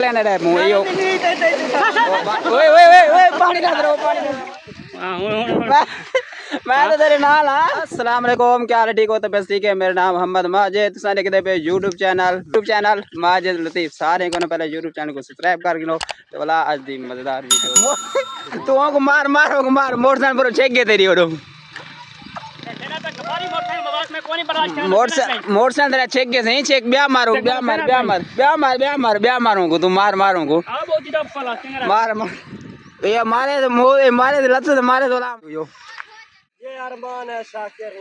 लेने रे मुंह यो ओए ओए ओए ओए पानी ना दरो पानी मैं तो तेरे नाल हां अस्सलाम वालेकुम क्या हाल ठीक हो तो बस ठीक है मेरा नाम मोहम्मद माजिद तुसा ने किते पे YouTube चैनल माजिद लतीफ सारे को पहले YouTube चैनल को सब्सक्राइब कर लो तो वाला आज दी मजेदार वीडियो तू को मार मोटरसाइकिल पर चेक गए तेरी ओडो मोटरसाइकिल तेरा चेक गए सही चेक ब्याह मारूंगा तू मारूंगा मार ये मारे लत से मारे तो यो ये अरमान है शाकिर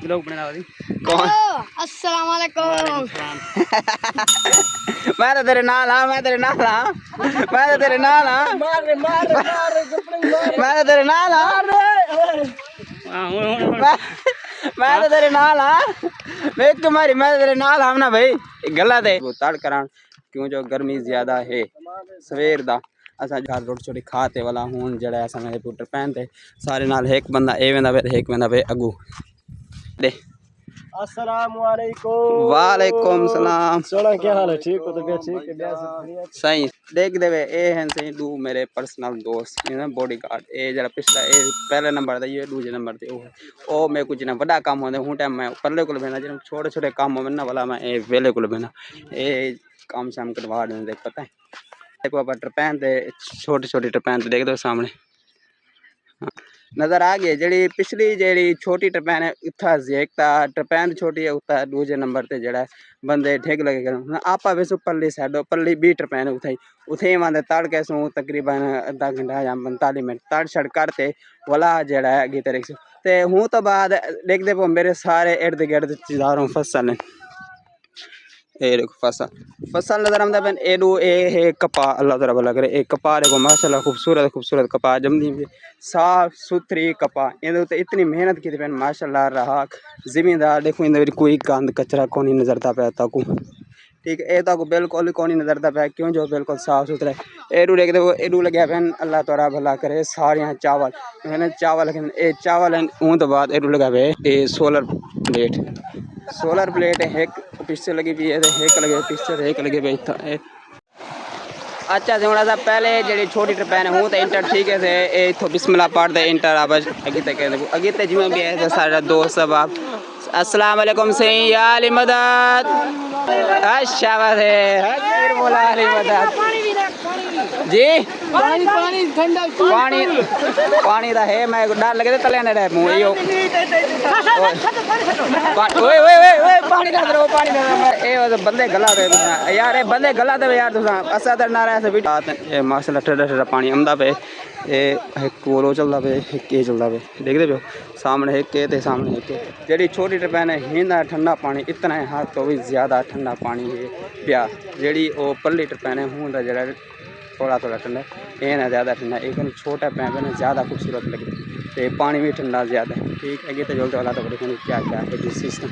लोग बना वाली कौन अस्सलाम वालेकुम मैं तो तेरे नाल हां मैं तो तेरे नाल हां मैं तो तेरे नाल हां ना भाई गलत है वो तड़ करान क्यों जो गर्मी ज्यादा है सवेर दा असा घर रोटी छोटी खाते वाला हूँ जड़ा असा मेरे पुत्र पहनते सारे नाल एक बंदा ए वेंदा वे एक वेंदा वे अगू दे अस्सलाम वालेकुम वालेकुम सलाम सोना क्या हाल है ठीक हो तो ठीक है बढ़िया सही देख देवे ए हैं सही दो मेरे पर्सनल दोस्त इन्हें बॉडीगार्ड ए जरा पिछला ए पहले नंबर दा ये दूसरे नंबर ते ओ मैं कुछ ना बड़ा काम होंदे हूं टाइम मैं परले कोल बेना जरा छोटे छोटे काम होवे ना वाला मैं ए वेले कोल बेना ए काम शाम करवा देंदे पता है देखो अब टरपैन ते छोटी छोटी टरपैन ते देख दो सामने नजर आ गई जड़ी पिछली जड़ी छोटी टरपैन है उथा जेकता टरपैन छोटी है उता दूसरे नंबर ते जड़ा बंदे ठेक लगे कर आपा वैसे परली साइड परली 20 टरपैन उठाई उथे मांदे तड़ के सो तकरीबन आधा घंटा या 45 मिनट तड़ छड़ करते वाला जड़ा है गी तरह से ते हूं तो बाद देख दे मेरे सारे इर्द गिर्द चिदारों फसल ए देखो फसल नजर आमदा बन एडू ए है कपा अल्लाह ताला भला करे ए कपा देखो माशाल्लाह खूबसूरत कपा जमदी साफ सुथरी कपा इने तो इतनी मेहनत की बन माशाल्लाह रहा जिम्मेदार देखो इन कोई गंद कचरा कोनी नजरता पे ताकू ठीक है ए ताकू बिल्कुल कोनी नजरता पे क्यों जो बिल्कुल साफ सुथरा एडू देख देखो एडू लगे बन अल्लाह ताला भला करे सारे चावल मैंने चावल ए चावल ऊं तो बाद एडू लगा वे ए सोलर प्लेट एक पीछे लगी भी है एक लगे पीछे एक लगे भी था अच्छा से हुणा सा पहले जड़ी छोटी टरपैन हूं तो इंटर ठीक है से ए इथो बिस्मिल्लाह पढ़दे इंटर आवाज अगे ते जिवें भी है सारा दोस्त सब आप अस्सलाम वालेकुम सही या अली मदद अच्छा बात है फिर बोला अली मदद जी पानी दा है मैं डर लगे तले ने रे मुंह यो ओए ओए ओए ओए पानी ना दरो ए बंदे गला दे यार ए बंदे गला दे यार तुसा असा ते ना रहे ए माशाल्लाह ठंडा पानी आंदा पे ए एक कोलो चलदा पे एक ए चलदा पे देखदे पे सामने एक के ते सामने एक जेडी छोटी टरपैन है हिंदा ठंडा पानी इतना है हाथ तो भी ज्यादा ठंडा पानी है प्या जेडी ओ पल्ली टरपैन है हुंदा जड़ा थोड़ा ठंडा ये ना ज़्यादा ठंडा एक छोटा पैप है ज़्यादा खूबसूरत लगे तो पानी भी ठंडा ज़्यादा ठीक है ये तो जल्द वाला तो क्या क्या है सिस्टम